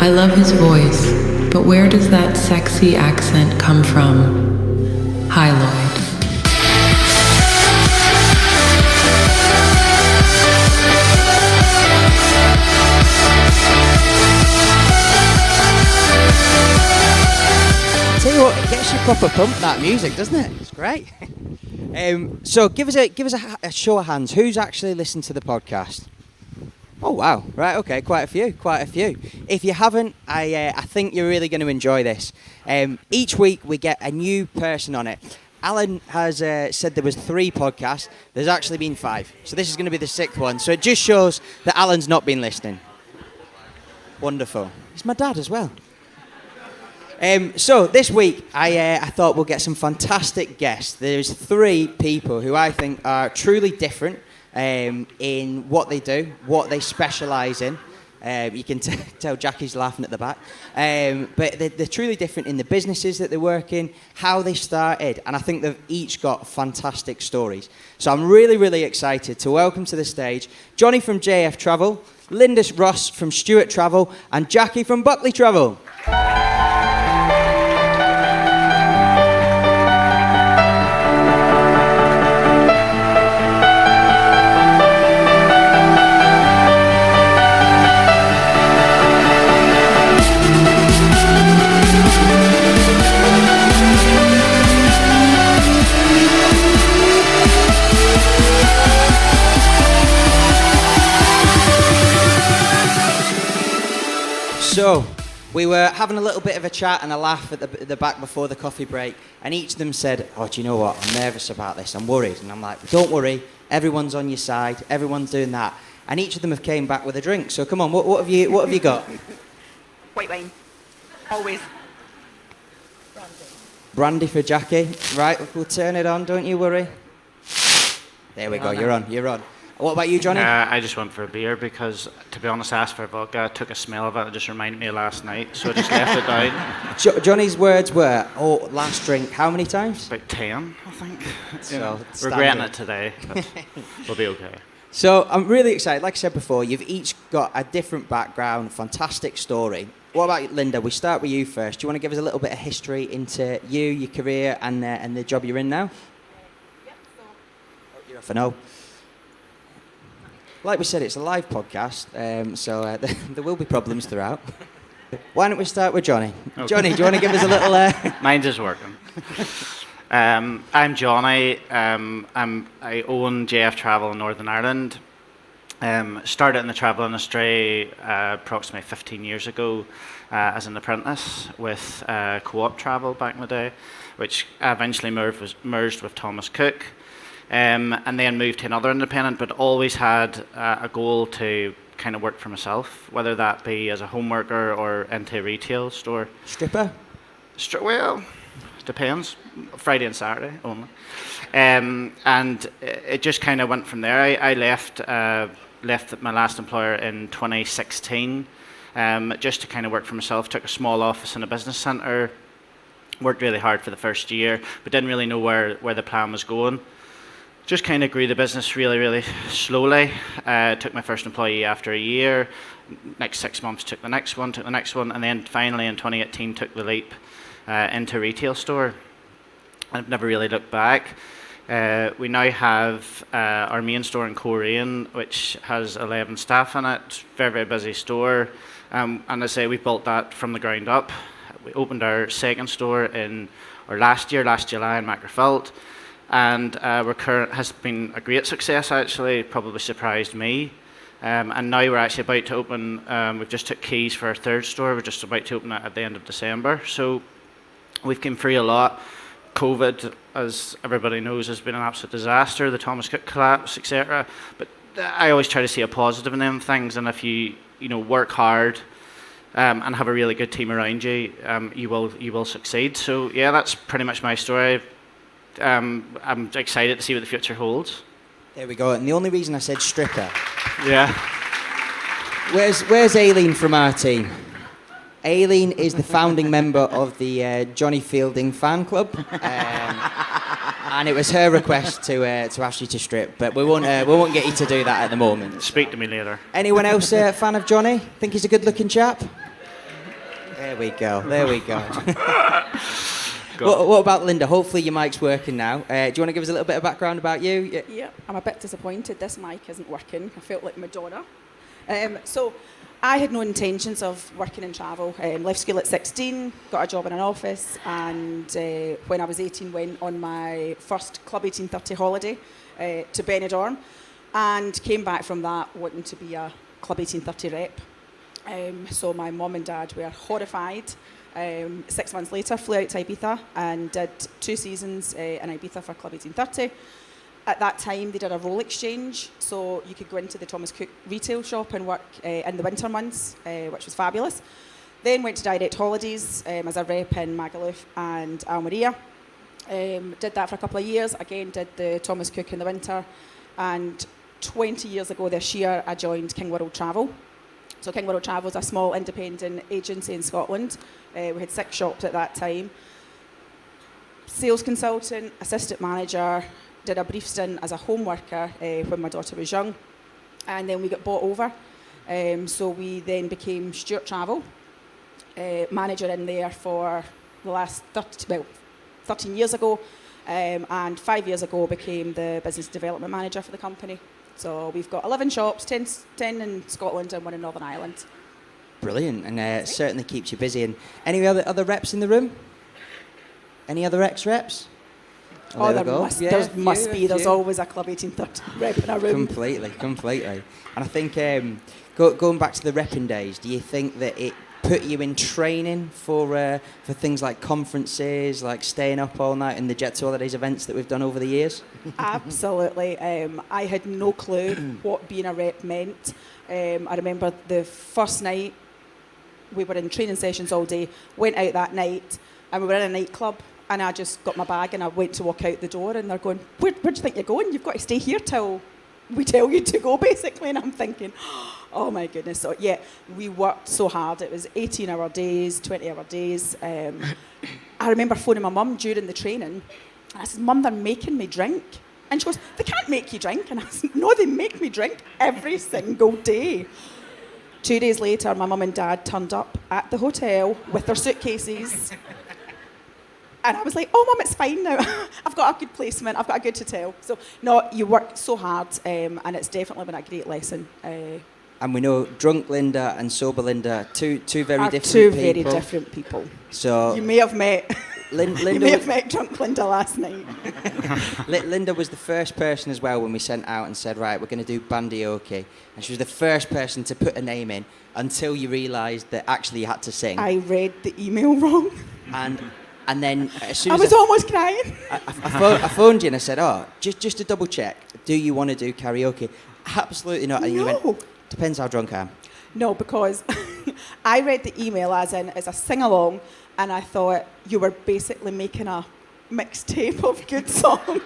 I love his voice, but where does that sexy accent come from? Hi, Lloyd. Tell you what, it gets you proper pumped, that music, doesn't it? It's great. So give us a show of hands. Who's actually listened to the podcast? Oh wow! Right, okay, quite a few. If you haven't, I think you're really going to enjoy this. Each week we get a new person on it. Alan has said there was 3 podcasts. There's actually been 5, so this is going to be the 6th one. So it just shows that Alan's not been listening. Wonderful. He's my dad as well. So this week, I thought we'll get some fantastic guests. There's 3 people who I think are truly different in what they do, what they specialise in. You can tell Jackie's laughing at the back. But they're truly different in the businesses that they work in, how they started, and I think they've each got fantastic stories. So I'm really, really excited to welcome to the stage Johnny from JF Travel, Linda Ross from Stewart Travel, and Jackie from Buckley Travel. So, we were having a little bit of a chat and a laugh at the back before the coffee break, and each of them said, "Oh, do you know what? I'm nervous about this. I'm worried." And I'm like, "Don't worry. Everyone's on your side. Everyone's doing that." And each of them have came back with a drink. So come on, what have you got? White wine. Always. Brandy for Jackie. Right, we'll turn it on. Don't you worry. There we go. You're on. What about you, Johnny? I just went for a beer because, to be honest, I asked for vodka. I took a smell of it. It just reminded me of last night, so I just left it down. Johnny's words were, "Oh, last drink." How many times? About 10, I think. So, regretting it today, but we'll be okay. So I'm really excited. Like I said before, you've each got a different background, fantastic story. What about Linda? We start with you first. Do you want to give us a little bit of history into you, your career, and the job you're in now? You're off a no. Like we said, it's a live podcast, so there will be problems throughout. Why don't we start with Johnny? Okay. Johnny, do you want to give us a little... Mine's just working. I'm Johnny. I own JF Travel in Northern Ireland. Started in the travel industry approximately 15 years ago as an apprentice with Co-op Travel back in the day, which eventually merged with Thomas Cook. And then moved to another independent, but always had a goal to kind of work for myself, whether that be as a home worker or into a retail store. Stripper? Well, depends. Friday and Saturday only. And it just kind of went from there. I left my last employer in 2016 just to kind of work for myself. Took a small office in a business centre, worked really hard for the first year, but didn't really know where the plan was going. Just kind of grew the business really, really slowly. Took my first employee after a year. Next 6 months took the next one, and then finally in 2018 took the leap into a retail store. I've never really looked back. We now have our main store in Coleraine, which has 11 staff in it. Very, very busy store. And I say we built that from the ground up. We opened our second store last July in Macrofelt. And has been a great success, actually, probably surprised me. And now we're actually about to open, we've just took keys for our third store, we're just about to open it at the end of December. So we've come through a lot. COVID, as everybody knows, has been an absolute disaster, the Thomas Cook collapse, etc. But I always try to see a positive in them things, and if you work hard and have a really good team around you, you will succeed. So yeah, that's pretty much my story. I'm excited to see what the future holds. There we go. And the only reason I said stripper. Yeah. Where's Aileen from our team? Aileen is the founding member of the Johnny Fielding fan club, and it was her request to ask you to strip. But we won't get you to do that at the moment. Speak to me later. Anyone else fan of Johnny? Think he's a good-looking chap? There we go. There we go. What about Linda? Hopefully your mic's working now. Do you want to give us a little bit of background about you? Yeah, I'm a bit disappointed. This mic isn't working. I felt like Madonna. So I had no intentions of working in travel. Left school at 16, got a job in an office, and when I was 18, went on my first Club 1830 holiday to Benidorm, and came back from that wanting to be a Club 1830 rep. So my mum and dad were horrified. 6 months later, flew out to Ibiza and did 2 seasons in Ibiza for Club 1830. At that time, they did a role exchange, so you could go into the Thomas Cook retail shop and work in the winter months, which was fabulous. Then went to Jet2Holidays as a rep in Magaluf and Almeria. Did that for a couple of years. Again, did the Thomas Cook in the winter. And 20 years ago this year, I joined King World Travel. So King World Travel is a small independent agency in Scotland. We had 6 shops at that time. Sales consultant, assistant manager, did a brief stint as a home worker when my daughter was young. And then we got bought over. So we then became Stuart Travel, manager in there for the last 13 years ago. And 5 years ago became the business development manager for the company. So we've got 11 shops, 10 in Scotland and 1 in Northern Ireland. Brilliant, and certainly keeps you busy. And any other reps in the room? Any other ex-reps? Oh, there must be. There's always a Club 1830 rep in our room. Completely. And I think going back to the repping days, do you think that it put you in training for things like conferences, like staying up all night in the Jet2holidays events that we've done over the years? Absolutely. I had no clue what being a rep meant. I remember the first night, we were in training sessions all day, went out that night, and we were in a nightclub, and I just got my bag and I went to walk out the door, and they're going, where do you think you're going? You've got to stay here till we tell you to go, basically. And I'm thinking, oh my goodness. So yeah, we worked so hard. It was 18-hour days, 20-hour days. I remember phoning my mum during the training, and I said, Mum, they're making me drink. And she goes, they can't make you drink. And I said, no, they make me drink every single day. 2 days later, my mum and dad turned up at the hotel with their suitcases. And I was like, oh, Mum, it's fine now. I've got a good placement. I've got a good hotel. So, no, you work so hard, and it's definitely been a great lesson. And we know drunk Linda and sober Linda, two very different two people. Very different people. So you may have met. Linda you may have met drunk Linda last night. Linda was the first person as well when we sent out and said, right, we're going to do bandioke. And she was the first person to put a name in until you realised that actually you had to sing. I read the email wrong. And then as soon I as was almost crying. I phoned you and I said, oh, just to double check, do you want to do karaoke? Absolutely not. And you went, depends how drunk I am. No, because I read the email as a sing-along, and I thought you were basically making a mixtape of good songs. And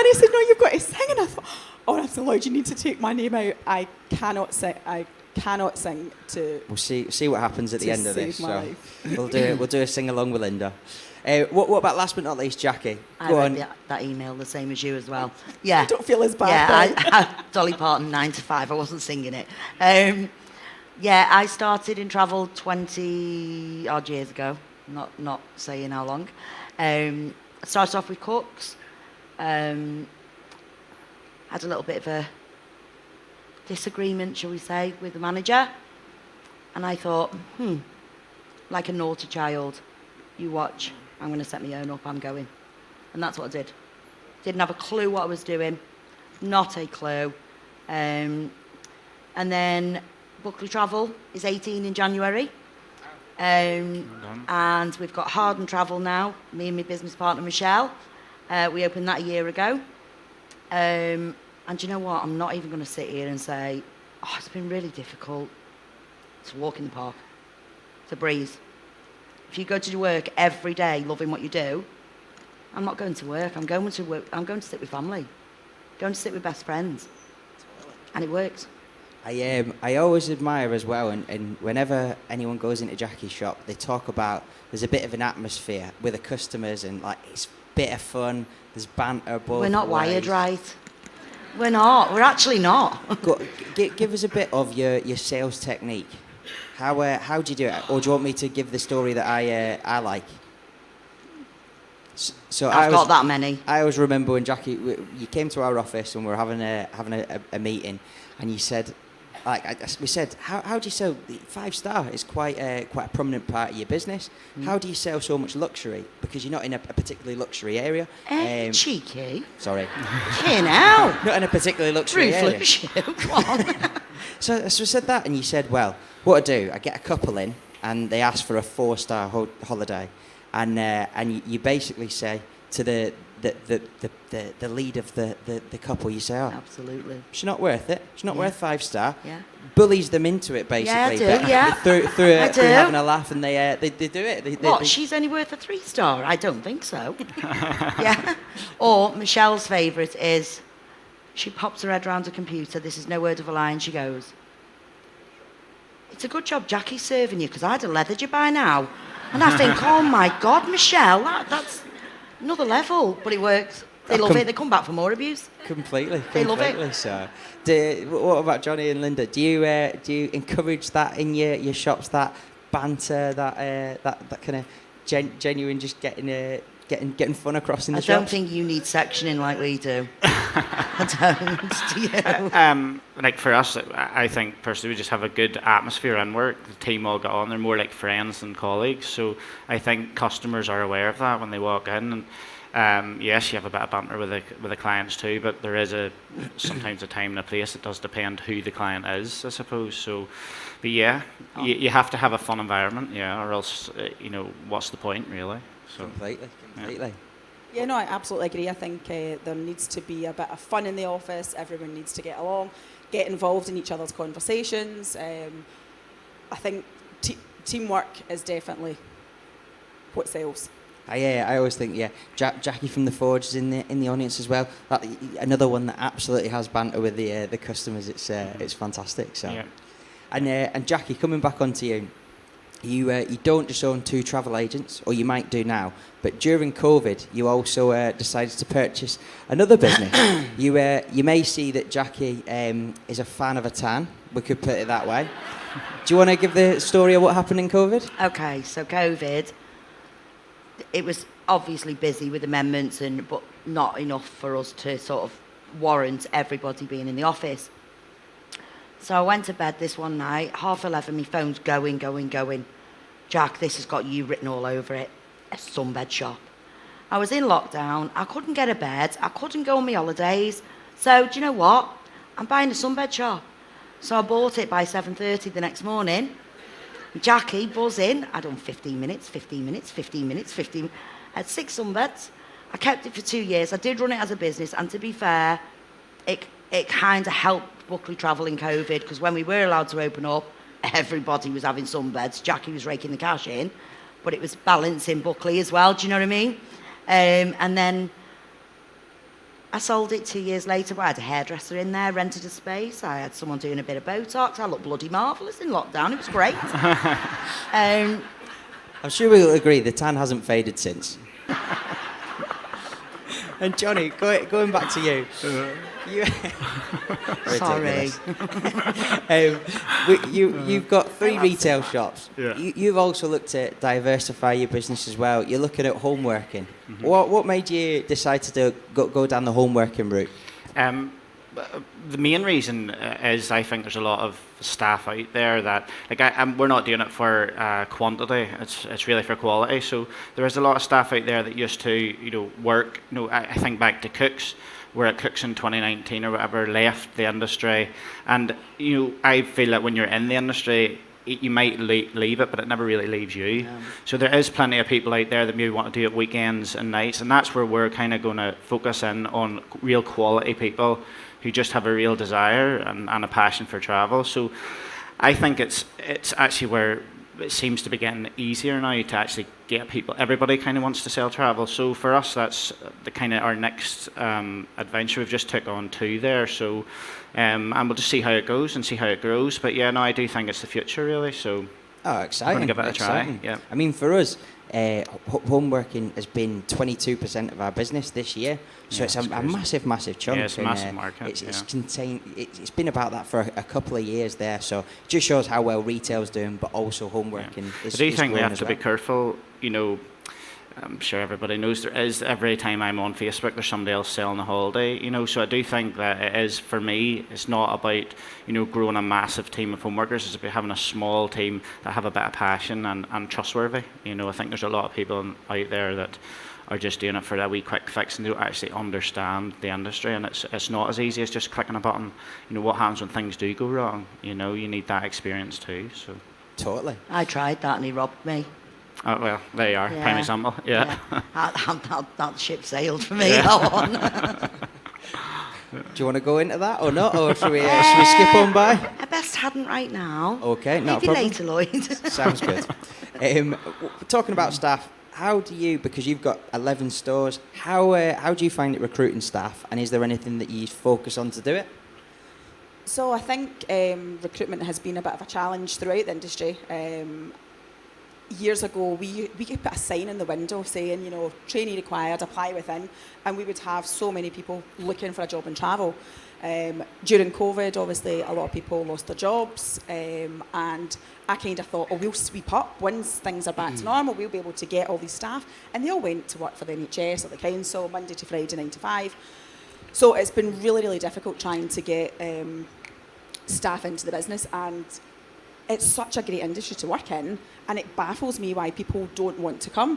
he said, no, you've got to sing. And I thought, oh, that's so loud, you need to take my name out. I cannot sing to... We'll see what happens at the end of this. So we'll do a sing-along with Linda. What about last but not least, Jackie? I read that email the same as you as well. Yeah. I don't feel as bad. Yeah, Dolly Parton, 9 to 5. I wasn't singing it. Yeah, I started in travel 20 odd years ago. Not saying how long. I started off with cooks. Had a little bit of a disagreement, shall we say, with the manager. And I thought, like a naughty child, you watch. I'm going to set my own up, I'm going. And that's what I did. Didn't have a clue what I was doing. Not a clue. And then Buckley Travel is 18 in January. And we've got Harden Travel now, me and my business partner, Michelle. We opened that a year ago. And you know what? I'm not even going to sit here and say, oh, it's been really difficult to walk in the park, to breathe. If you go to work every day loving what you do, I'm not going to work. I'm going to work. I'm going to sit with family, going to sit with best friends, and it works. I always admire as well, and whenever anyone goes into Jackie's shop, they talk about there's a bit of an atmosphere with the customers, and like it's a bit of fun. There's banter. We're not wired right. We're not. We're actually not. Give us a bit of your sales technique. How do you do it? Or do you want me to give the story that I like? So I've got that many. I always remember when Jackie, you came to our office and we were having a meeting, and you said, we said, how do you sell 5-star? Is quite a prominent part of your business. How do you sell so much luxury? Because you're not in a particularly luxury area. Cheeky. Sorry. Now. Not in a particularly luxury area. Come on. So I said that, and you said, well, what I do, I get a couple in, and they ask for a 4-star holiday, and you basically say to the lead of the couple, you say, oh, Absolutely. she's not worth it. She's not worth 5-star. Yeah. Bullies them into it, basically. Yeah, I do, yeah. Through having a laugh, and they do it. What? She's only worth a 3-star? I don't think so. Yeah. Or Michelle's favourite is, she pops her head round a computer. This is no word of a lie, and she goes, "It's a good job Jackie's serving you, because I'd have leathered you by now." And I think, oh my God, Michelle, that's another level. But it works. They love it. They come back for more abuse. Completely. They love it. So, what about Johnny and Linda? Do you encourage that in your shops? That banter, that kind of genuine, just getting fun across in the shops? I don't think you need sectioning like we do. I don't. Like for us, I think personally we just have a good atmosphere in work. The team all get on. They're more like friends than colleagues. So I think customers are aware of that when they walk in. And yes, you have a bit of banter with the clients too, but there is sometimes a time and a place. It does depend who the client is, I suppose. So, but yeah, you have to have a fun environment, yeah, or else what's the point really? So completely. Yeah, no, I absolutely agree. I think there needs to be a bit of fun in the office. Everyone needs to get along, get involved in each other's conversations. I think teamwork is definitely what sells. I always think, Jackie from the Forge is in the audience as well. Another one that absolutely has banter with the customers. It's fantastic. So, yeah. And Jackie, coming back onto you. You don't just own 2 travel agents, or you might do now, but during COVID, you also decided to purchase another business. You may see that Jackie is a fan of a tan. We could put it that way. Do you want to give the story of what happened in COVID? Okay, so COVID, it was obviously busy with amendments, but not enough for us to sort of warrant everybody being in the office. So I went to bed this one night, 11:30, my phone's going. Jack, this has got you written all over it. A sunbed shop. I was in lockdown. I couldn't get a bed. I couldn't go on my holidays. So do you know what? I'm buying a sunbed shop. So I bought it by 7:30 the next morning. Jackie buzzing. I done 15 minutes. I had 6 sunbeds. I kept it for 2 years. I did run it as a business, and to be fair, it kind of helped Buckley travel in COVID, because when we were allowed to open up, everybody was having sunbeds. Jackie was raking the cash in, but it was balancing Buckley as well. Do you know what I mean? And then I sold it 2 years later. I had a hairdresser in there, rented a space. I had someone doing a bit of Botox. I looked bloody marvellous in lockdown. It was great. I'm sure we'll agree the tan hasn't faded since. And Johnny, going back to you. Sorry. You've got 3 retail shops. Yeah. You've also looked to diversify your business as well. You're looking at home working. Mm-hmm. What made you decide to go down the home working route? The main reason is I think there's a lot of staff out there that we're not doing it for quantity. It's really for quality. So there is a lot of staff out there that used to work. I think back to cooks. We're at Cooks in 2019 or whatever, left the industry, and I feel that when you're in the industry, you might leave it, but it never really leaves you. Yeah. So there is plenty of people out there that maybe want to do it weekends and nights, and that's where we're kind of going to focus in on real quality people who just have a real desire and a passion for travel. So I think it's actually where it seems to be getting easier now to actually get people. Everybody kind of wants to sell travel. So for us, that's the kind of our next adventure. We've just took on 2 there. So and we'll just see how it goes and see how it grows. But yeah, no, I do think it's the future really. So Oh, exciting! I'm gonna give it a exciting. try. Yeah. I mean, for us, home working has been 22% of our business this year, so Yeah, it's it's a crazy. massive, massive chunk. Yeah, it's a and, massive market, It's been about that for a couple of years there, so it just shows how well retail's doing, but also home working is. I do is think we growing have as to well. be careful. I'm sure everybody knows there is, every time I'm on Facebook, there's somebody else selling a holiday, so I do think that it is, for me, it's not about, growing a massive team of home workers, it's about having a small team that have a bit of passion and trustworthy. I think there's a lot of people out there that are just doing it for a wee quick fix and don't actually understand the industry, and it's not as easy as just clicking a button. What happens when things do go wrong? You need that experience too, so. Totally. I tried that and he robbed me. Oh, well, there you are, Yeah. prime example, yeah. That ship sailed for me, that one. Do you want to go into that or not, or should we skip on by? I best hadn't right now. Okay, not a Maybe problem. later, Lloyd. Sounds good. Talking about staff, how do you, because you've got 11 stores, how do you find it recruiting staff, and is there anything that you focus on to do it? So I think recruitment has been a bit of a challenge throughout the industry. Years ago, we could put a sign in the window saying, trainee required, apply within, and we would have so many people looking for a job in travel. During COVID, obviously, a lot of people lost their jobs, and I kind of thought, we'll sweep up. Once things are back to normal, we'll be able to get all these staff, and they all went to work for the NHS or the council, Monday to Friday, 9 to 5. So it's been really, really difficult trying to get staff into the business, and it's such a great industry to work in, and it baffles me why people don't want to come.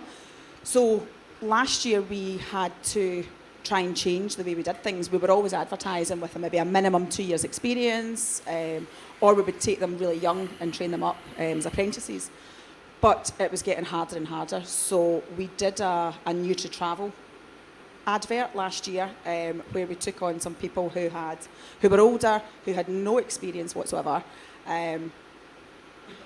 So last year we had to try and change the way we did things. We were always advertising with maybe a minimum 2 years experience, or we would take them really young and train them up as apprentices. But it was getting harder and harder, so we did a new to travel advert last year, where we took on some people who were older, who had no experience whatsoever.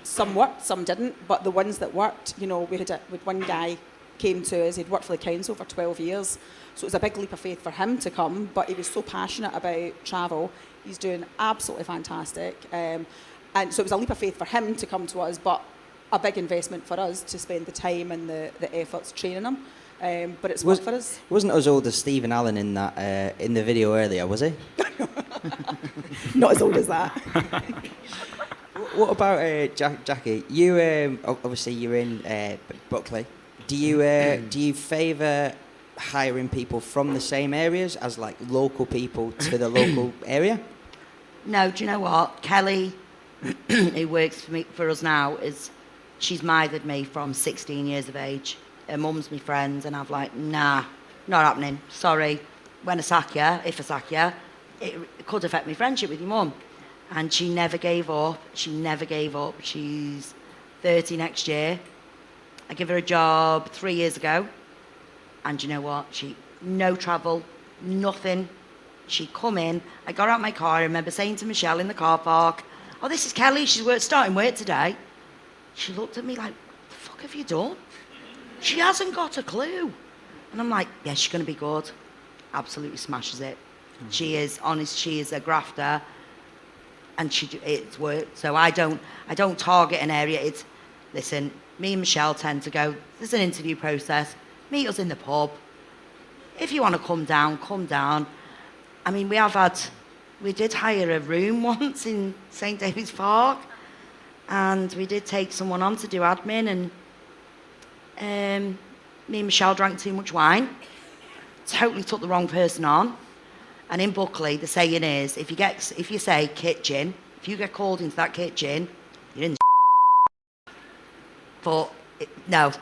Some worked, some didn't, but the ones that worked, we had one guy came to us, he'd worked for the council for 12 years, so it was a big leap of faith for him to come, but he was so passionate about travel, he's doing absolutely fantastic, and so it was a leap of faith for him to come to us, but a big investment for us to spend the time and the efforts training him, but it's worked for us. Wasn't as old as Stephen Allen in that in the video earlier, was he? Not as old as that. What about Jackie? You obviously you're in Buckley. Do you favour hiring people from the same areas as like local people to the local area? No, do you know what? Kelly, who works for us now, she's mothered me from 16 years of age. Her mum's my friend, and I'm like, nah, not happening. Sorry. When I sack you, if I sack you, it could affect my friendship with your mum. And she never gave up. She never gave up. She's 30 next year. I gave her a job 3 years ago. And you know what? No travel, nothing. She come in. I got out my car. I remember saying to Michelle in the car park, "Oh, this is Kelly. She's starting work today." She looked at me like, "The fuck have you done?" She hasn't got a clue. And I'm like, yeah, she's going to be good. Absolutely smashes it. Mm-hmm. She is honest. She is a grafter. And it's worked. So I don't target an area. Listen, me and Michelle tend to go, there's an interview process. Meet us in the pub. If you want to come down, come down. I mean, we did hire a room once in St. David's Park. And we did take someone on to do admin, and me and Michelle drank too much wine. Totally took the wrong person on. And in Buckley, the saying is, if you say kitchen, if you get called into that kitchen, you're in the But no,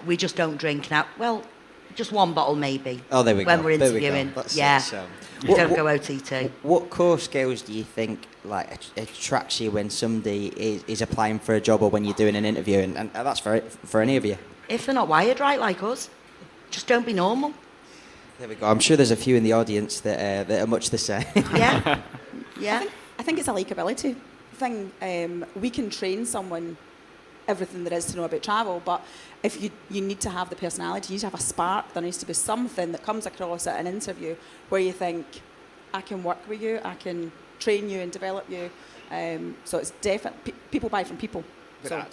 we just don't drink now. Well, just one bottle maybe. Oh, there we go. When we're interviewing. Yeah. We don't go OTT. What core skills do you think attracts you when somebody is applying for a job or when you're doing an interview? And that's for any of you. If they're not wired right like us, just don't be normal. There we go. I'm sure there's a few in the audience that are much the same. Yeah. Yeah. I think it's a likability thing. We can train someone everything there is to know about travel, but if you need to have the personality, you need to have a spark. There needs to be something that comes across at an interview where you think, I can work with you, I can train you and develop you. So it's definitely, people buy from people. Without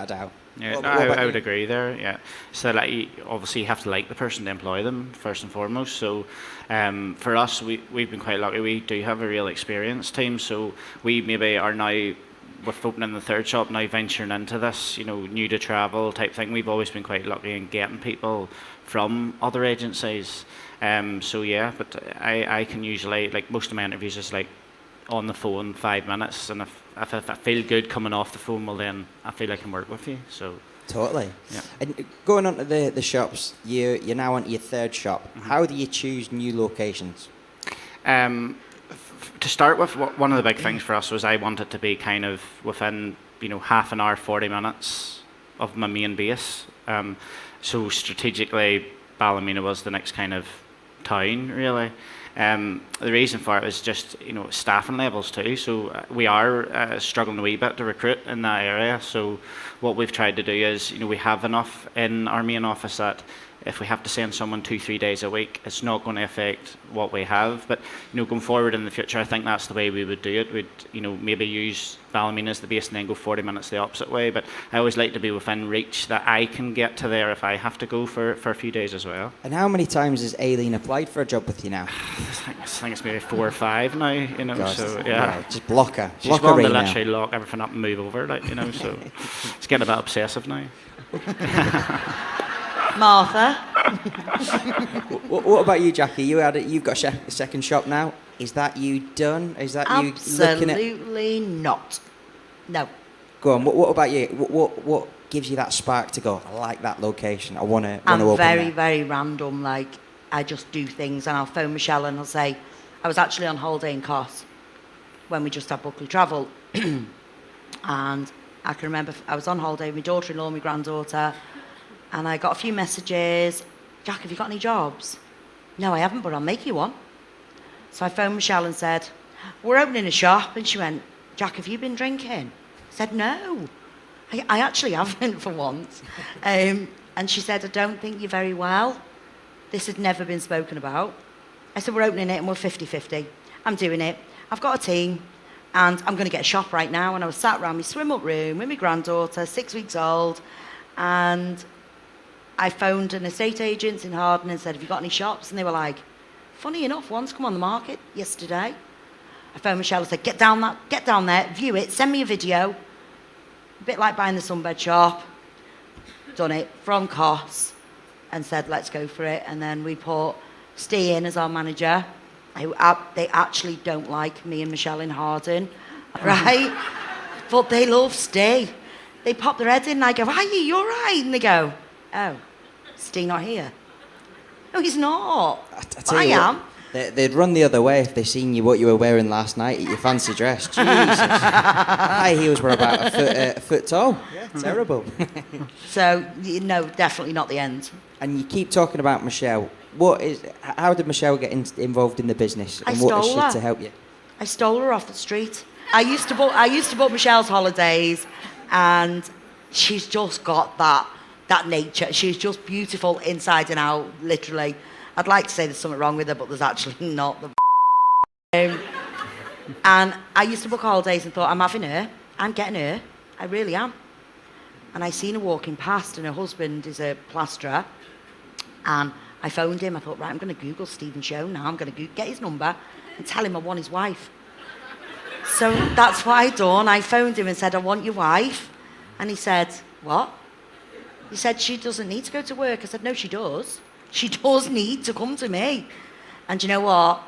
a doubt. Yeah, What no, about I would you? agree there. Yeah, so like obviously you have to like the person to employ them first and foremost. So for us, we've been quite lucky. We do have a real experienced team. So we maybe are now, with opening the third shop now, venturing into this, new to travel type thing. We've always been quite lucky in getting people from other agencies. So yeah, but I can usually, like, most of my interviews is like on the phone 5 minutes, and if I feel good coming off the phone, well then I feel I can work with you. So Totally. yeah. And going on to the shops, you're now onto your third shop. How do you choose new locations? To start with, one of the big things for us was I wanted to be kind of within half an hour, 40 minutes of my main base. So strategically, Ballymena was the next kind of town, really. The reason for it is just staffing levels too. So we are struggling a wee bit to recruit in that area. So what we've tried to do is we have enough in our main office that if we have to send someone 2-3 days a week, it's not going to affect what we have. But going forward in the future, I think that's the way we would do it. We'd maybe use Ballymena as the base and then go 40 minutes the opposite way. But I always like to be within reach that I can get to there if I have to go for a few days as well. And how many times has Aileen applied for a job with you now? I think it's maybe 4 or 5 now. Gosh, So yeah. just block her. She's Block her willing to email. literally lock everything up and move over, so it's getting a bit obsessive now. Martha? What about you, Jackie? You've got a second shop now. Is that you done? Is that you looking at? Absolutely not. No. Go on. What about you? What gives you that spark to go? I like that location. I want to open I'm very, there. very random. Like, I just do things, and I'll phone Michelle and I'll say, I was actually on holiday in Kos when we just had Buckley Travel. And I can remember I was on holiday with my daughter-in-law, my granddaughter, and I got a few messages. Jack, have you got any jobs? No, I haven't, but I'll make you one. So I phoned Michelle and said, we're opening a shop. And she went, Jack, have you been drinking? I said, no, I actually haven't for once. And she said, I don't think you're very well. This had never been spoken about. I said, we're opening it and we're 50-50. I'm doing it. I've got a team and I'm going to get a shop right now. And I was sat around my swim-up room with my granddaughter, 6 weeks old, and I phoned an estate agent in Harden and said, have you got any shops? And they were like, funny enough, one's come on the market yesterday. I phoned Michelle and said, get down there, view it, send me a video. A bit like buying the sunbed shop. Done it from Kos and said, let's go for it. And then we put Steve in as our manager. They actually don't like me and Michelle in Harden, right? But they love Steve. They pop their head in and I go, are you all right? And they go, oh, Steve not here? No, he's not. I am. They'd run the other way if they seen what you were wearing last night at your fancy dress. Jesus. High heels were about a foot tall. Yeah, terrible. So, no, definitely not the end. And you keep talking about Michelle. How did Michelle get involved in the business? I And what is stole she her. to help you? I stole her off the street. I used to book Michelle's holidays, and she's just got that nature. She's just beautiful inside and out, literally. I'd like to say there's something wrong with her, but there's actually not. And I used to book holidays and thought, I'm having her. I'm getting her. I really am. And I seen her walking past, and her husband is a plasterer. And I phoned him. I thought, right, I'm going to Google Stephen Show now. I'm going to get his number and tell him I want his wife. So that's what I done. I phoned him and said, I want your wife. And he said, what? He said, she doesn't need to go to work. I said, no, she does. She does need to come to me. And you know what?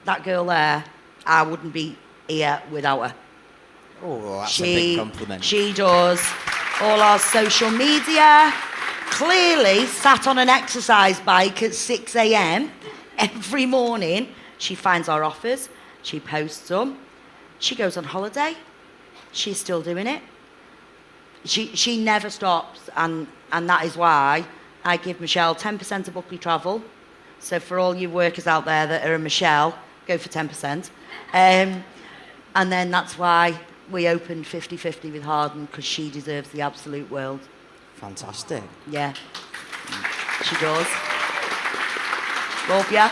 That girl there, I wouldn't be here without her. Oh, that's a big compliment. She does all our social media. Clearly sat on an exercise bike at 6 a.m. every morning. She finds our offers. She posts them. She goes on holiday. She's still doing it. She never stops, and that is why I give Michelle 10% of Buckley Travel. So for all you workers out there that are a Michelle, go for 10%. And then that's why we opened 50-50 with Harden, because she deserves the absolute world. Fantastic. Yeah, she does. Love ya.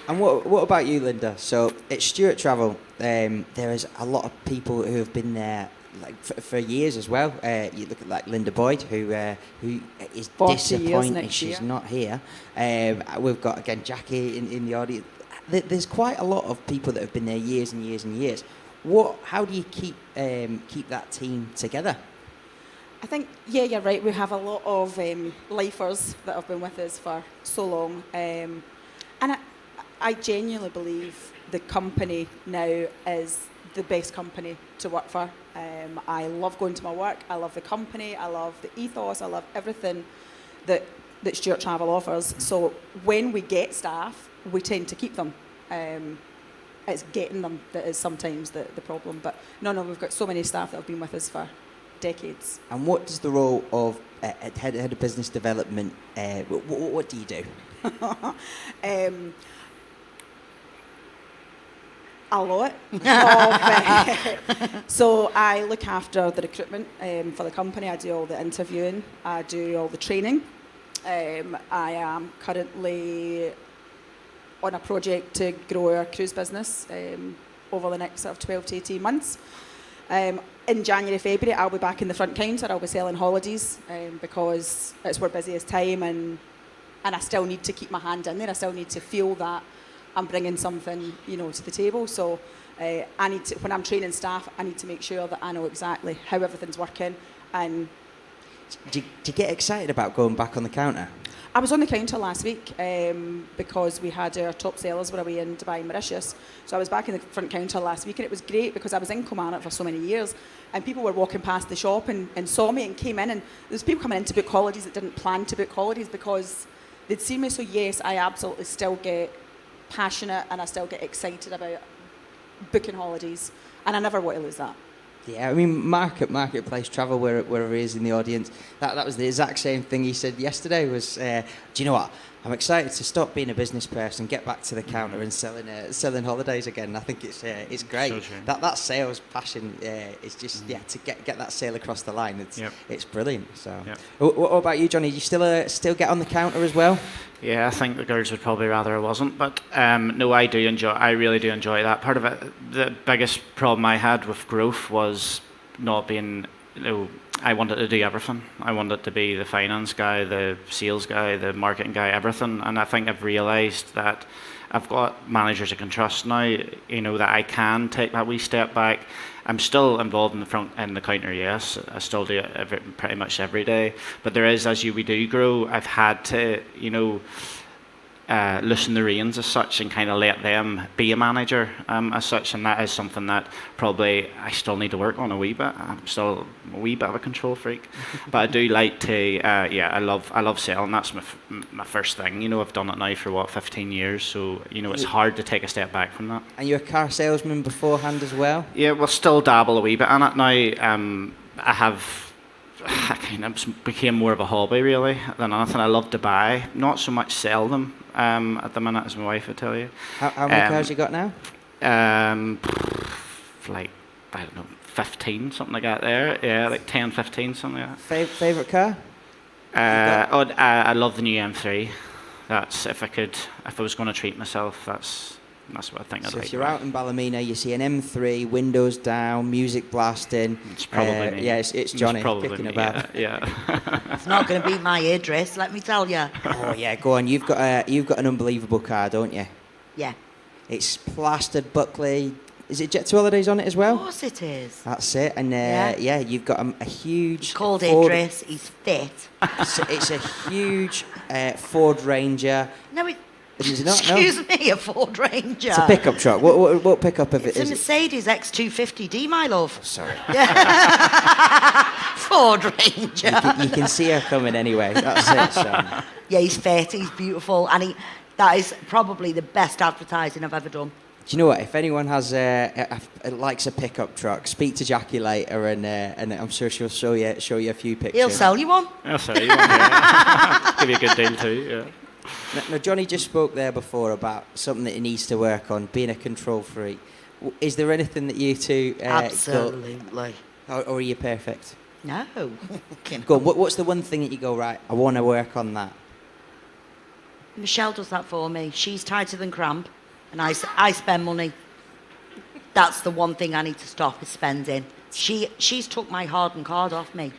And what about you, Linda? So at Stuart Travel, there is a lot of people who have been there like for years as well. You look at like Linda Boyd, who is 40 years disappointed next she's year. not here. We've got again Jackie in the audience. There's quite a lot of people that have been there years and years and years. How do you keep that team together? I think, yeah, you're right. We have a lot of lifers that have been with us for so long. And I genuinely believe the company now is the best company to work for. I love going to my work. I love the company. I love the ethos. I love everything that Stuart Travel offers. So when we get staff, we tend to keep them. It's getting them that is sometimes the problem. But no, we've got so many staff that have been with us for decades. And what does the role of head of business development, what do you do? A lot. So I look after the recruitment for the company. I do all the interviewing. I do all the training. I am currently on a project to grow our cruise business over the next sort of 12 to 18 months. In January, February, I'll be back in the front counter. I'll be selling holidays because it's our busiest time, and I still need to keep my hand in there. I still need to feel that I'm bringing something, to the table. So I need to, when I'm training staff, I need to make sure that I know exactly how everything's working. And do you get excited about going back on the counter? I was on the counter last week because we had our top sellers were away in Dubai and Mauritius. So I was back in the front counter last week, and it was great because I was in Kilmarnock for so many years, and people were walking past the shop and saw me and came in, and there's people coming in to book holidays that didn't plan to book holidays because they'd seen me. So yes, I absolutely still get passionate and I still get excited about booking holidays, and I never want to lose that. Yeah, I mean, marketplace travel, wherever he is in the audience, that was the exact same thing he said yesterday was, do you know what, I'm excited to stop being a business person, get back to the counter and selling holidays again. I think it's great. So true. That sales passion is just, to get that sale across the line, it's brilliant. So, what about you, Johnny? Do you still get on the counter as well? Yeah, I think the girls would probably rather I wasn't, but no, I really do enjoy that part of it. The biggest problem I had with growth was not being, I wanted to do everything. I wanted to be the finance guy, the sales guy, the marketing guy, everything. And I think I've realised that I've got managers I can trust now, that I can take that wee step back. I'm still involved in the counter, yes. I still do it pretty much every day. But there is, we do grow, I've had to, loosen the reins as such and kind of let them be a manager as such, and that is something that probably I still need to work on a wee bit. I'm still a wee bit of a control freak, but I do like to. I love selling. That's my first thing. I've done it now for 15 years, so it's hard to take a step back from that. And you're a car salesman beforehand as well? Yeah, well, still dabble a wee bit in it now. I kind of became more of a hobby really than anything. I love to buy, not so much sell them at the minute, as my wife would tell you. How many cars you got now? Like, I don't know, 15, something like that there. Yeah, like 10, 15, something like that. Favourite car? I love the new M3. That's, if I was going to treat myself, that's what I think I'd like. So if you're out in Ballymena, you see an M3, windows down, music blasting. It's probably me. Yeah, it's Johnny probably kicking me, about. Yeah. It's not going to beat my hairdress, let me tell you. Oh yeah, go on. You've got an unbelievable car, don't you? Yeah. It's plastered Buckley. Is it Jet2holidays on it as well? Of course it is. That's it. And you've got a huge. It's called hairdress. He's fit. It's a huge Ford Ranger. No, Is it not? Excuse me, a Ford Ranger. It's a pickup truck. What pickup of it is it? It's a Mercedes X250D, my love. Oh, sorry. Ford Ranger. You can see her coming anyway. That's it. So. Yeah, he's fit, he's beautiful, and that is probably the best advertising I've ever done. Do you know what? If anyone likes a pickup truck, speak to Jackie later, and I'm sure she'll show you a few pictures. He'll sell you one. I'll sell you one. Yeah. Give you a good deal too. Yeah. Now, Johnny just spoke there before about something that he needs to work on, being a control freak. Is there anything that you two Absolutely. Or are you perfect? No. Go on, what's the one thing that you go, right, I want to work on that? Michelle does that for me. She's tighter than cramp, and I spend money. That's the one thing I need to stop is spending. She's took my hardened card off me.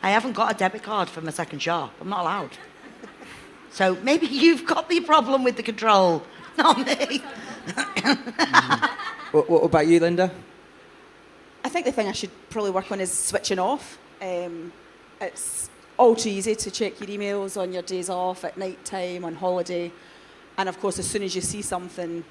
I haven't got a debit card for my second shop. I'm not allowed. So maybe you've got the problem with the control, not me. What about you, Linda? I think the thing I should probably work on is switching off. It's all too easy to check your emails on your days off, at night time, on holiday. And of course, as soon as you see something,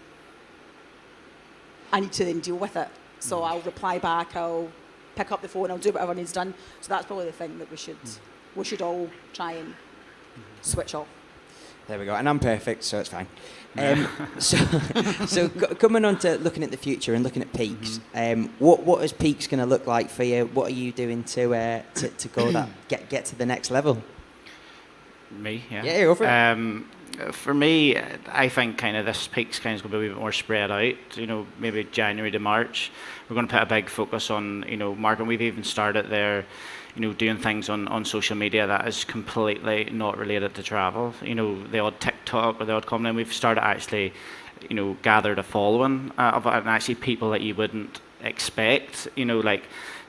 I need to then deal with it. So I'll reply back, I'll pick up the phone, I'll do whatever needs done. So that's probably the thing that we should all try and switch off. There we go. And I'm perfect, so it's fine. So coming on to looking at the future and looking at Peaks, what is Peaks going to look like for you? What are you doing to go that get to the next level? Me, yeah. Yeah, go for it. For me, I think kind of this Peaks kind of going to be a bit more spread out. You know, maybe January to March, we're going to put a big focus on, you know, marketing. We've even started there, you know, doing things on social media that is completely not related to travel. You know, the odd TikTok or the odd comment. We've started actually, you know, gathered a following of and actually people that you wouldn't expect. You know, like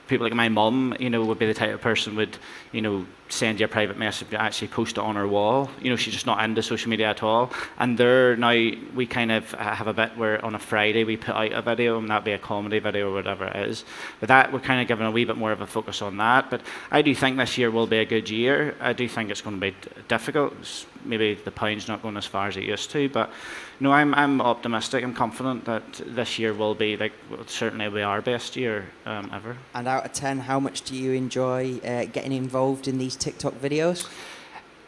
people like my mum, you know, would be the type of person would, you know, send you a private message and actually post it on her wall. You know, she's just not into social media at all. And there now we kind of have a bit where on a Friday we put out a video, and that'd be a comedy video or whatever it is. But that we're kind of giving a wee bit more of a focus on that. But I do think this year will be a good year. I do think it's going to be difficult. Maybe the pound's not going as far as it used to, but no, I'm optimistic. I'm confident that this year will be certainly be our best year ever. And out of 10, how much do you enjoy getting involved in these TikTok videos?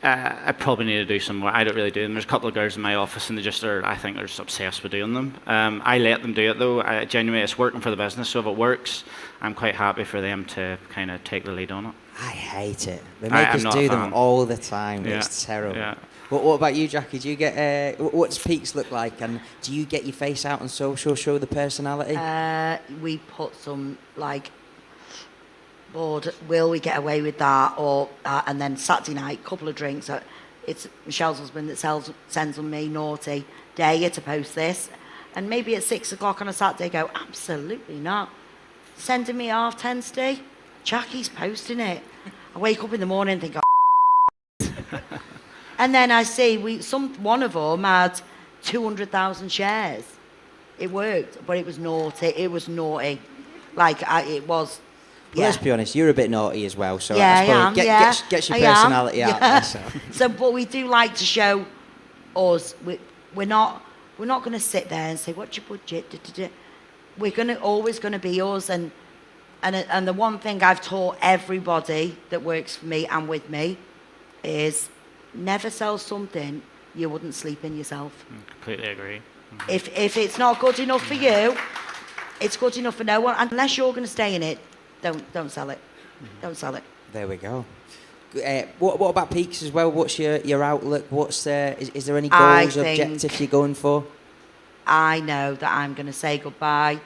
I probably need to do some more. I don't really do them. There's a couple of girls in my office, and I think they're just obsessed with doing them. I let them do it though. Genuinely, it's working for the business. So if it works, I'm quite happy for them to kind of take the lead on it. I hate it. They make us do them all the time. Yeah. It's terrible. Yeah. What about you, Jackie? Do you get what does Peaks look like, and do you get your face out on social, show the personality? We put some Lord, will we get away with that? Or and then Saturday night, couple of drinks. It's Michelle's husband that sends on me, naughty, dare you to post this? And maybe at 6 o'clock on a Saturday, go, absolutely not. Sending me 10:30, Steve. Jackie's posting it. I wake up in the morning and think, and then I see one of them had 200,000 shares. It worked, but it was naughty. It was naughty. It was. Well, let's be honest, you're a bit naughty as well, so yeah, I suppose gets your personality out there. But we do like to show us. We're not going to sit there and say, what's your budget? We're always going to be us. And the one thing I've taught everybody that works for me and with me is never sell something you wouldn't sleep in yourself. Completely agree. If it's not good enough for you, it's good enough for no one. Unless you're going to stay in it, don't sell it. Don't sell it. There we go. What about Peaks as well? What's your outlook? Is there any goals or objectives you're going for? I know that I'm going to say goodbye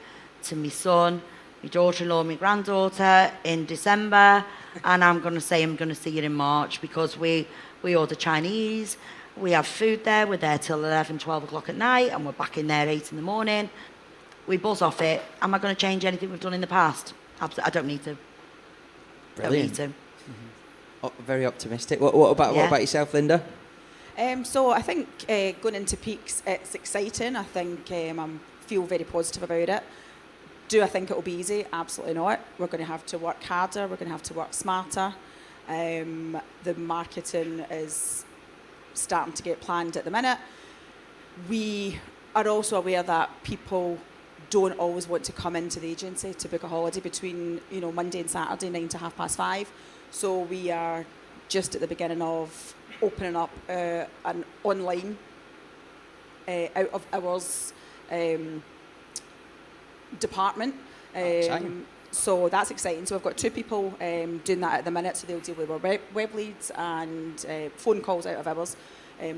to my son, my daughter-in-law, my granddaughter in December, and I'm going to say I'm going to see you in March because we order Chinese, we have food there, we're there till 11, 12 o'clock at night, and we're back in there 8 in the morning. We buzz off it. Am I going to change anything we've done in the past? I don't need to. Brilliant. Don't need to. Oh, very optimistic. What about yourself, Linda? So I think going into Peaks, it's exciting. I think I feel very positive about it. Do I think it will be easy? Absolutely not. We're going to have to work harder. We're going to have to work smarter. The marketing is starting to get planned at the minute. We are also aware that people don't always want to come into the agency to book a holiday between Monday and Saturday, 9 to 5:30. So we are just at the beginning of opening up an online out of hours department. So that's exciting. So we've got 2 people doing that at the minute. So they'll deal with our web leads and phone calls out of hours,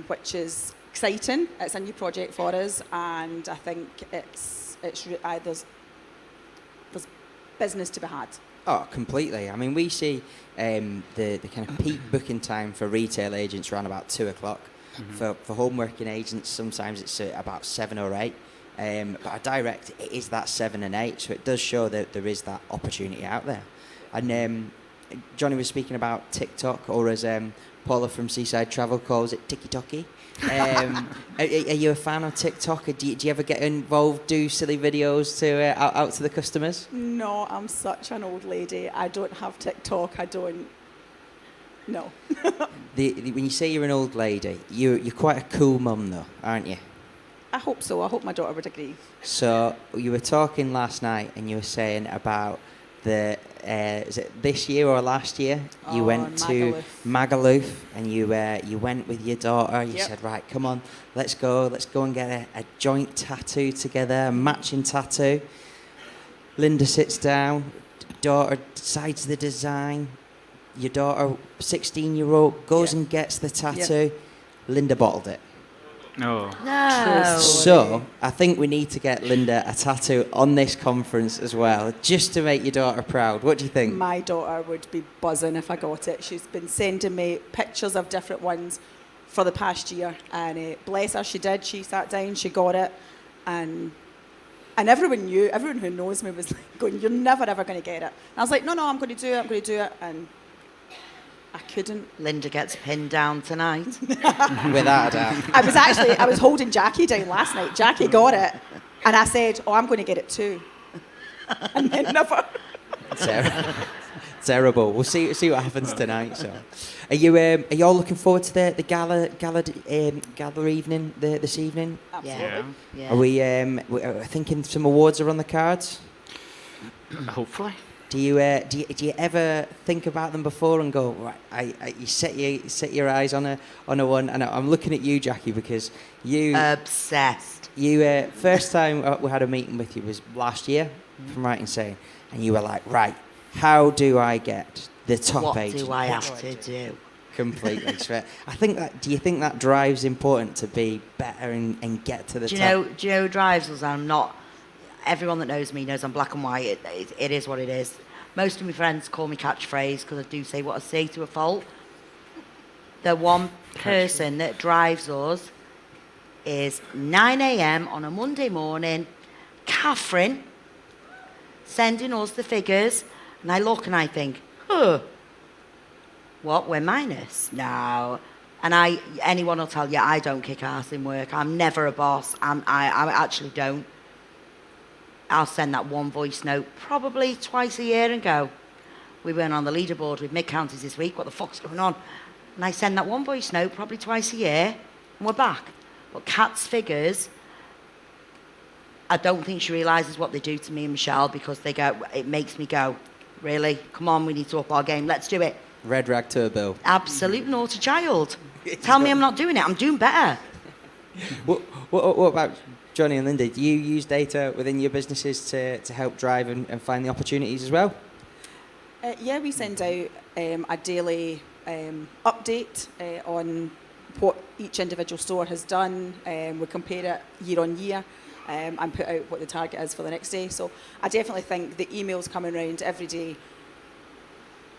which is exciting. It's a new project for us, and I think there's business to be had. Oh, completely. I mean, we see the kind of peak booking time for retail agents around about 2 o'clock. For home working agents, sometimes it's about 7 or 8. But a direct, it is that 7 and 8, so it does show that there is that opportunity out there. And Johnny was speaking about TikTok, or as Paula from Seaside Travel calls it, tiki-toki. Are you a fan of TikTok? Do you ever get involved, do silly videos to out to the customers? No, I'm such an old lady. I don't have TikTok. No. When you say you're an old lady, you're quite a cool mum though, aren't you? I hope so. I hope my daughter would agree. So you were talking last night and you were saying about is it this year or last year? You went to Magaluf and you went with your daughter. You said, right, come on, let's go and get a joint tattoo together, a matching tattoo. Linda sits down, daughter decides the design. Your daughter, 16-year-old, goes and gets the tattoo. Linda bottled it. No. No. So I think we need to get Linda a tattoo on this conference as well, just to make your daughter proud. What do you think? My daughter would be buzzing if I got it. She's been sending me pictures of different ones for the past year, and bless her, she did. She sat down, she got it, and everyone who knows me was like going, "You're never ever going to get it." And I was like, "No, I'm going to do it," and I couldn't. Linda gets pinned down tonight. Without a doubt. I was holding Jackie down last night. Jackie got it, and I said, "Oh, I'm going to get it too," and then never. Terrible. We'll see what happens tonight. So, are you all looking forward to the gala evening this evening? Absolutely. Yeah. Are we thinking some awards are on the cards? Hopefully. Do you ever think about them before and go, right? You set your eyes on a one, and I'm looking at you, Jackie, because you Obsessed. You first time we had a meeting with you was last year, from right in saying, and you were like, right, how do I get the top agent? What do I have to do? Completely. So I think that. Do you think that drive's important to be better and get to the top? Do you know who drives us? I'm not. Everyone that knows me knows I'm black and white. It is what it is. Most of my friends call me catchphrase because I do say what I say to a fault. The one person that drives us is 9 a.m. on a Monday morning, Catherine, sending us the figures, and I look and I think, what, we're minus? No. And anyone will tell you I don't kick ass in work. I'm never a boss. I actually don't. I'll send that one voice note probably twice a year and go, we weren't on the leaderboard with mid-counties this week, what the fuck's going on? And I send that one voice note probably twice a year, and we're back. But Kat's figures, I don't think she realises what they do to me and Michelle, because it makes me go, really? Come on, we need to up our game, let's do it. Red rag turbo. Absolute naughty child. Tell me I'm not doing it, I'm doing better. What about Johnny and Linda? Do you use data within your businesses to help drive and find the opportunities as well? Yeah, we send out a daily update on what each individual store has done. We compare it year on year and put out what the target is for the next day. So I definitely think the emails coming around every day,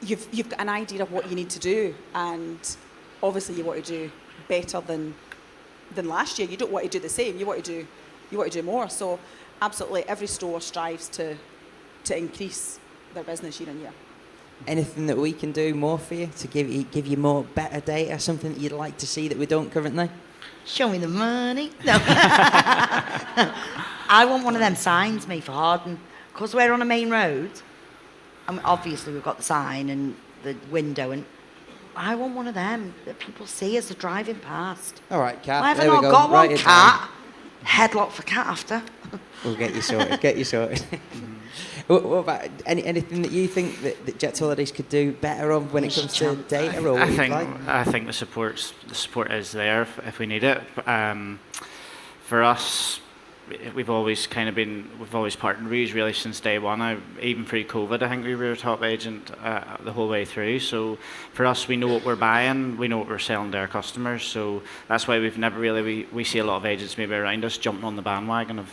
you've got an idea of what you need to do, and obviously you want to do better than last year. You don't want to do the same. You want to do more. So absolutely every store strives to increase their business year on year. Anything that we can do more for you to give you more better data, something that you'd like to see that we don't currently? Show me the money. No. I want one of them signs made for Harden, because we're on a main road. And obviously we've got the sign and the window, and I want one of them that people see as they're driving past. All right, Kat. Why have I there we not go. got Write one, it Kat? Headlock for Kat after. We'll get you sorted. What about anything that you think that Jet2holidays could do better on when it comes to data, or what you'd like? I think the support is there if we need it. For us, we've always partnered with you really since day one. Even pre-COVID, I think we were a top agent the whole way through. So for us, we know what we're buying, we know what we're selling to our customers. So that's why we've never really we see a lot of agents maybe around us jumping on the bandwagon of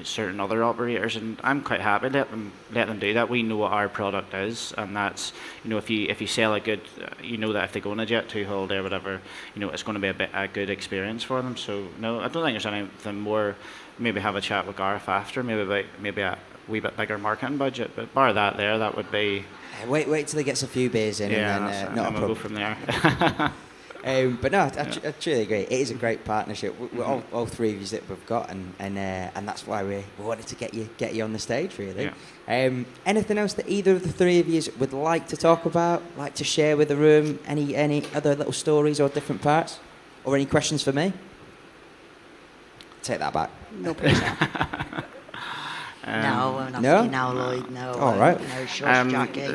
certain other operators, and I'm quite happy to let them do that. We know what our product is, and that's, if you sell a good, that if they go on a Jet2holiday or whatever, it's going to be a good experience for them. So no, I don't think there's anything more maybe have a chat with Gareth after, maybe a wee bit bigger marketing budget. But bar that there, that would be. Wait till he gets a few beers in, Yeah, and then not a and we'll problem. go from there. But no, I truly agree. It is a great partnership. We're all three of you that we've got, and that's why we wanted to get you on the stage, really. Yeah. Anything else that either of the three of you would like to talk about, like to share with the room? Any other little stories or different parts, or any questions for me? Take that back. No pressure. No, not no? you now, Lloyd. No. All right. No, shush, Jackie.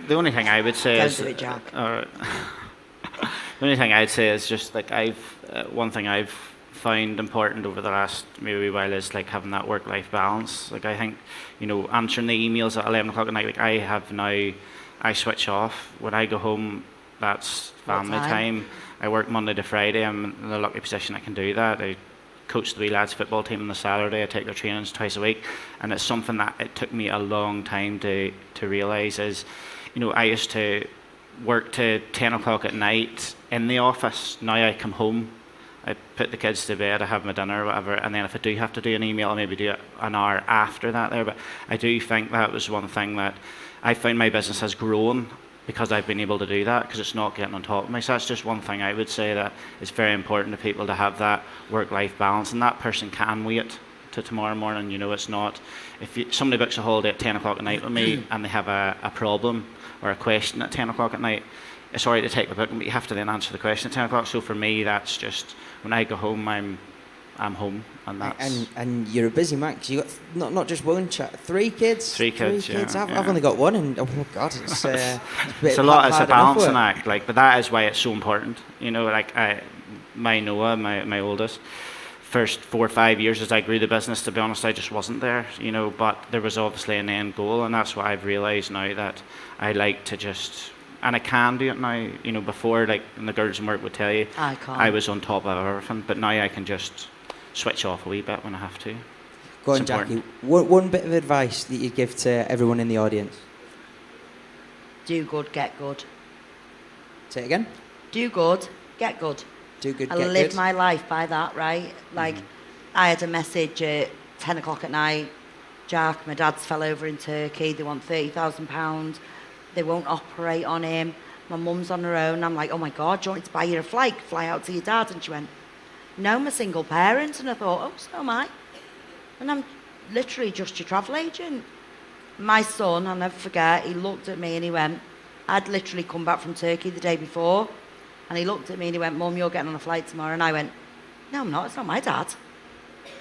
The only thing I would say Don't is. do it, Jack. All right. The only thing I'd say is just like one thing I've found important over the last maybe while is like having that work-life balance. Like I think, answering the emails at 11 o'clock at night, like I switch off. When I go home, that's family time? I work Monday to Friday. I'm in the lucky position I can do that. I coach the wee lads football team on the Saturday. I take their trainings twice a week, and it's something that it took me a long time to realise is, I used to work to 10 o'clock at night in the office. Now I come home, I put the kids to bed, I have my dinner or whatever, and then if I do have to do an email, I'll maybe do it an hour after that there. But I do think that was one thing that I found my business has grown because I've been able to do that, because it's not getting on top of me. So that's just one thing I would say that is very important to people, to have that work-life balance, and that person can wait to tomorrow morning. It's not, if somebody books a holiday at 10 o'clock at night with me and they have a problem or a question at 10 o'clock at night, it's all right to take the booking, but you have to then answer the question at 10 o'clock. So for me, that's just, when I go home, I'm home, and that's... And you're a busy man, because you've got not just one child, three kids? Three kids, yeah. I've only got one, and oh God, it's it's a lot, it's a balancing act, but that is why it's so important. My Noah, my oldest, first 4 or 5 years as I grew the business, to be honest, I just wasn't there, but there was obviously an end goal, and that's what I've realised now, that I like to just, and I can do it now, before, and the girls in work would tell you, I was on top of everything, but now I can just switch off a wee bit when I have to. Go on, Jackie. One bit of advice that you'd give to everyone in the audience. Do good, get good. Say it again. Do good, get good. Do good, I get good. live my life by that, right? I had a message at 10 o'clock at night. Jack, my dad's fell over in Turkey. They want £30,000. They won't operate on him. My mum's on her own. I'm like, oh my God, do you want me to buy you a flight? Fly out to your dad? And she went, no, I'm a single parent. And I thought, oh, so am I. And I'm literally just your travel agent. My son, I'll never forget, he looked at me and he went, I'd literally come back from Turkey the day before. And he looked at me and he went, Mum, you're getting on a flight tomorrow. And I went, no, I'm not. It's not my dad.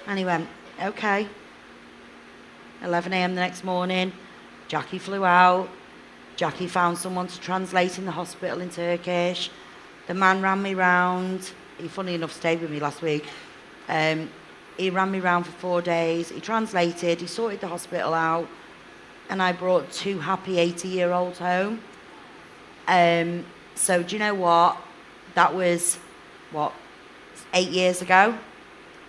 And he went, okay. 11 a.m. the next morning, Jackie flew out. Jackie found someone to translate in the hospital in Turkish. The man ran me round. He, funny enough, stayed with me last week. He ran me round for 4 days. He translated. He sorted the hospital out. And I brought 2 happy 80-year-olds home. So do you know what? That was, 8 years ago?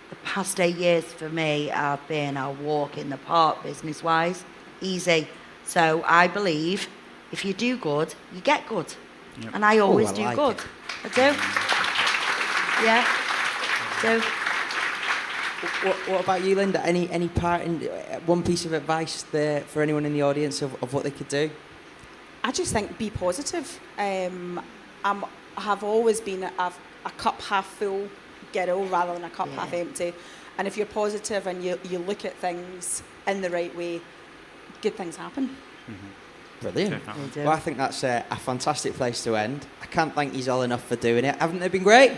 The past 8 years for me have been a walk in the park business-wise. Easy. So I believe if you do good, you get good. Yep. And I always do good. I do. Yeah. Do. What about you, Linda? Any part in one piece of advice there for anyone in the audience of what they could do? I just think be positive. I've always been a cup half full girl rather than a cup half empty. And if you're positive and you look at things in the right way, good things happen. Mm-hmm. Brilliant. Well, I think that's a fantastic place to end. I can't thank you all enough for doing it. Haven't they been great?